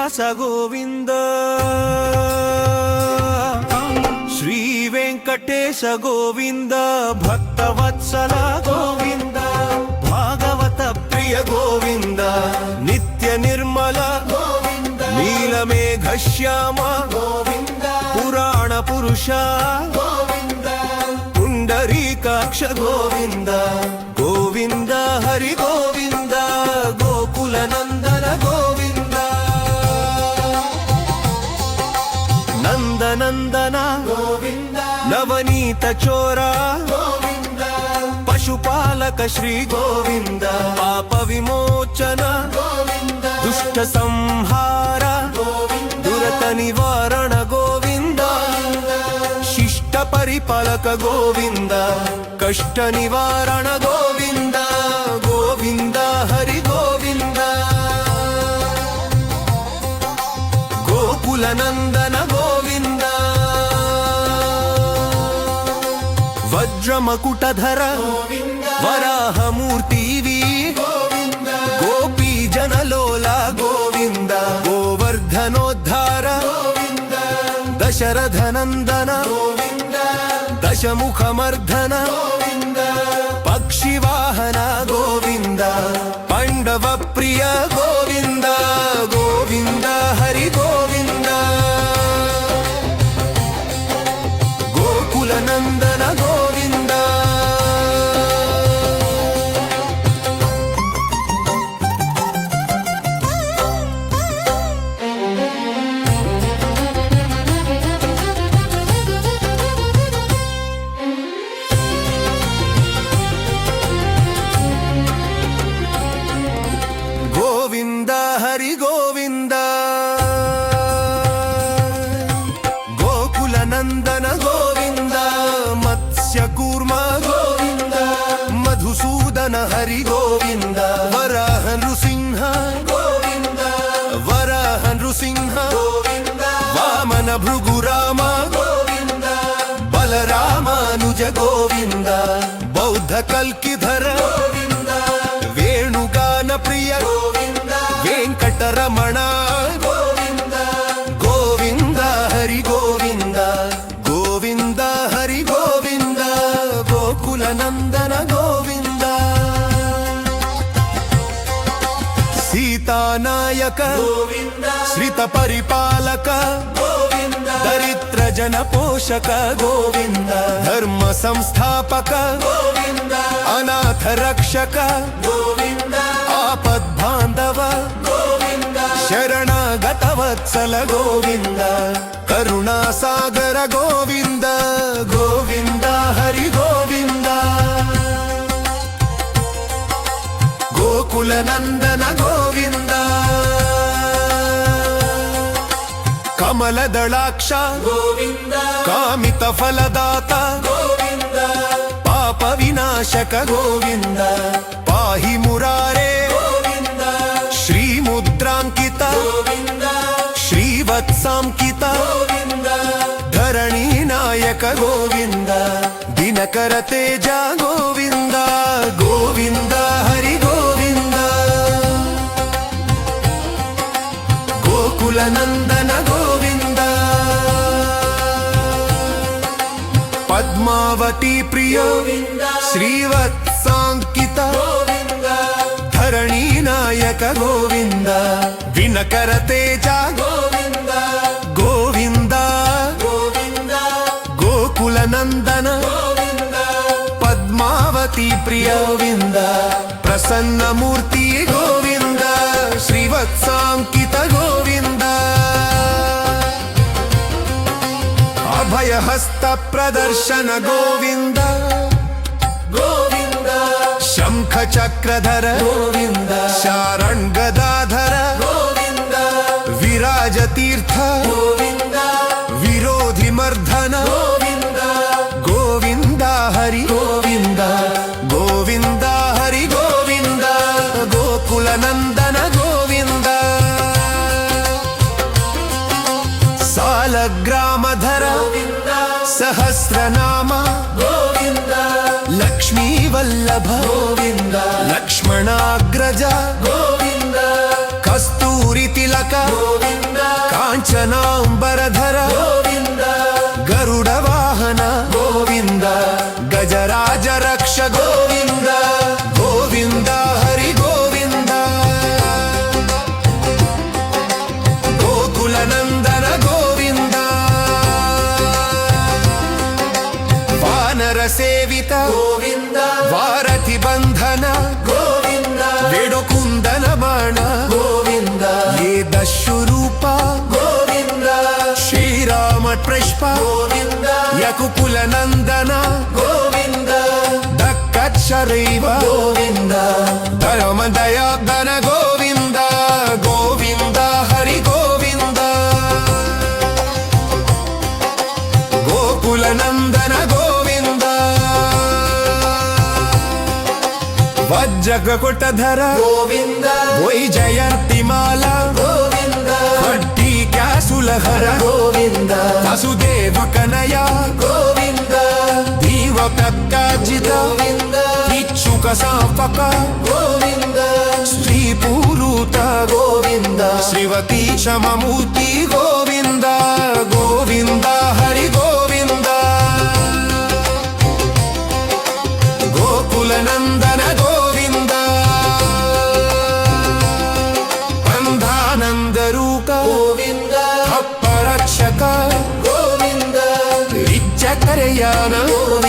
ಶ್ರೀನಿವಾಸ ಗೋವಿಂದ, ಶ್ರೀ ವೆಂಕಟೇಶ ಗೋವಿಂದ, ಭಕ್ತವತ್ಸಲ ಗೋವಿಂದ, ಭಾಗವತ ಪ್ರಿಯ ಗೋವಿಂದ, ನಿತ್ಯ ನಿರ್ಮಲ ಗೋವಿಂದ, ನೀಲಮೇಘ ಶ್ಯಾಮ ಗೋವಿಂದ, ಪುರಾಣ ಪುರುಷ ಗೋವಿಂದ, ಪುಂಡರೀಕಾಕ್ಷ ಗೋವಿಂದ, ಗೋವಿಂದ ಹರಿ ಗೋವಿಂದ, ಗೋಕುಲ ನಂದನ ಗೋವಿಂದ, ನಂದನಂದನ ಗೋವಿಂದ, ನವನೀತ ಚೋರ ಗೋವಿಂದ, ಪಶುಪಾಲಕ ಶ್ರೀ ಗೋವಿಂದ, ಪಾಪ ವಿಮೋಚನ ಗೋವಿಂದ, ದುಷ್ಟ ಸಂಹಾರ ಗೋವಿಂದ, ದುರತ ನಿವಾರಣ ಗೋವಿಂದ, ಶಿಷ್ಟ ಪರಿಪಾಲಕ ಗೋವಿಂದ, ಕಷ್ಟ ನಿವಾರಣ ಗೋವಿಂದ, ಗೋವಿಂದ ಹರಿ ಗೋವಿಂದ, ಗೋಕುಲ ನಂದನ ಗೋವಿಂದ, ವಜ್ರಮಕುಟಧರ ವರಾಹ ಮೂರ್ತಿವಿ ಗೋವಿಂದ, ಗೋಪಿ ಜನಲೋಲ ಗೋವಿಂದ, ಗೋವರ್ಧನೋದ್ಧಾರ ಗೋವಿಂದ, ದಶರಥ ನಂದನ ಗೋವಿಂದ, ದಶಮುಖ ಮರ್ಧನ ಗೋವಿಂದ, ಪಕ್ಷಿ ವಾಹನ ಗೋವಿಂದ, ಪಾಂಡವ ಪ್ರಿಯ ಗೋವಿಂದ, ಗೋವಿಂದ ಹರಿ ಗೋವಿಂದ, ಗೋಕುಲ ನಂದನ ಗೋವಿಂದ. ಗೋವಿಂದ ಹರಿ ಗೋವಿಂದ, ಗೋಕುಲ ನಂದನ ಗೋವಿಂದ, ಮತ್ಸ್ಯ ಕೂರ್ಮ ಗೋವಿಂದ, ಮಧುಸೂದನ ಹರಿ ಗೋವಿಂದ, ವರಾಹ ನೃಸಿಂಹ ಗೋವಿಂದ, ವರಾಹ ನೃಸಿಂಹ ಗೋವಿಂದ, ವಾಮನ ಭೃಗುರಾಮ ಗೋವಿಂದ, ಬಲರಾಮಾನುಜ ಗೋವಿಂದ, ಬೌದ್ಧ ಕಲ್ಕಿಧರ ಗೋವಿಂದ, ವೇಣುಗಾನ ಪ್ರಿಯ ಗೋವಿಂದ, ವೆಂಕಟರಮಣ ಗೋವಿಂದ, ಗೋವಿಂದ ಹರಿ ಗೋವಿಂದ, ಗೋವಿಂದ ಹರಿ ಗೋವಿಂದ, ಗೋಕುಲ ನಂದನ ಗೋವಿಂದ, ಸೀತಾನಾಯಕ ಗೋವಿಂದ, ಶ್ರಿತ ಪರಿಪಾಲಕ ಗೋವಿಂದ, ದರಿದ್ರ ಜನ ಪೋಷಕ ಗೋವಿಂದ, ಧರ್ಮ ಸಂಸ್ಥಾಪಕ ಗೋವಿಂದ, ಅನಾಥ ರಕ್ಷಕ ಗೋವಿಂದ, ಆಪದ್ ಬಾಂಧವ ಗೋವಿಂದ, ಶರಣಾಗತ ವತ್ಸಲ ಗೋವಿಂದ, ಕರುಣಾ ಸಾಗರ ಗೋವಿಂದ, ಗೋವಿಂದ ಹರಿ ಗೋವಿಂದ, ಗೋಕುಲ ನಂದನ ಗೋವಿಂದ, ಕಮಲದಳಾಕ್ಷ ಗೋವಿಂದ, ಕಾಮಿತ ಫಲದಾತ ಗೋವಿಂದ, ಪಾಪ ವಿನಾಶಕ ಗೋವಿಂದ, ಪಾಹಿ ಮುರಾರೇ ಗೋವಿಂದ, ಶ್ರೀ ಮುದ್ರಾಂಕಿತ ಗೋವಿಂದ, ಶ್ರೀವತ್ಸಾಂಕಿತ ಗೋವಿಂದ, ಧರಣಿ ನಾಯಕ ಗೋವಿಂದ, ದಿನಕರ ತೇಜ ಗೋವಿಂದ, ಗೋವಿಂದ ಹರಿ ಗೋವಿಂದ, ಗೋಕುಲ ನಂದನ ಗೋವಿಂದ, ಪದ್ಮಾವತಿ ಪ್ರಿಯ ಶ್ರೀವತ್ಸಾಂಕಿತ ಗೋವಿಂದ, ಧರಣಿ ನಾಯಕ ಗೋವಿಂದ, ದಿನಕರ ತೇಜ ಗೋವಿಂದ, ಗೋವಿಂದ ಗೋವಿಂದ, ಗೋಕುಲ ನಂದನ ಗೋವಿಂದ, ಪದ್ಮಾವತಿ ಪ್ರಿಯ ಗೋವಿಂದ, ಪ್ರಸನ್ನ ಮೂರ್ತಿ ಗೋವಿಂದ, ಶ್ರೀವತ್ಸಾಂಕಿತ ಗೋವಿಂದ, ಅಭಯ ಹಸ್ತ ಪ್ರದರ್ಶನ ಗೋವಿಂದ, ಗೋವಿಂದ, ಶಂಖ ಚಕ್ರಧರ ಗೋವಿಂದ, ಶಾರಣ್ ಗದಾಧರ ಗೋವಿಂದ, ವಿರಾಜ ತೀರ್ಥ ಗೋವಿಂದ, ವಿರೋಧಿ ಮರ್ಧನ ಗೋವಿಂದ, ಗೋವಿಂದ ಹರಿ ಗೋವಿಂದ, ಗೋವಿಂದ ಹರಿ ಗೋವಿಂದ, ಗೋಕುಲ ನಂದನ ಗೋವಿಂದ, ಸಾಲಗ್ರಾಮಧರ ಸಹಸ್ರನಾಮ ಗೋವಿಂದ, ಲಕ್ಷ್ಮೀ ವಲ್ಲಭ ಗೋವಿಂದ, ಲಕ್ಷ್ಮಣಾಗ್ರಜ ಗೋವಿಂದ, ಕಸ್ತೂರಿ ತಿಲಕ ಗೋವಿಂದ, రఘుకుల నందన గోవింద దక్కచ్చరైవ గోవింద ధర్మ దయాగన గోవింద గోవింద హరి గోవింద గోకుల నందన గోవింద వజ్రకుటధర గోవింద వైజయంతిమాల గోవింద వడ్డీ క్యాసులహర గోవింద వసుదేవ కనయ గోవింద దీవ కక్కాజిత గోవింద ఇచ్చుక సాఫక గోవింద శ్రీ పూరుత గోవింద శ్రీవతి క్షమమూర్తి గోవింద గోవింద హరి గోవింద గోకుల నందన గోవింద పంధానందరూక గోవింద అప్పరక్షక గోవింద విద్యకరయాన గోవింద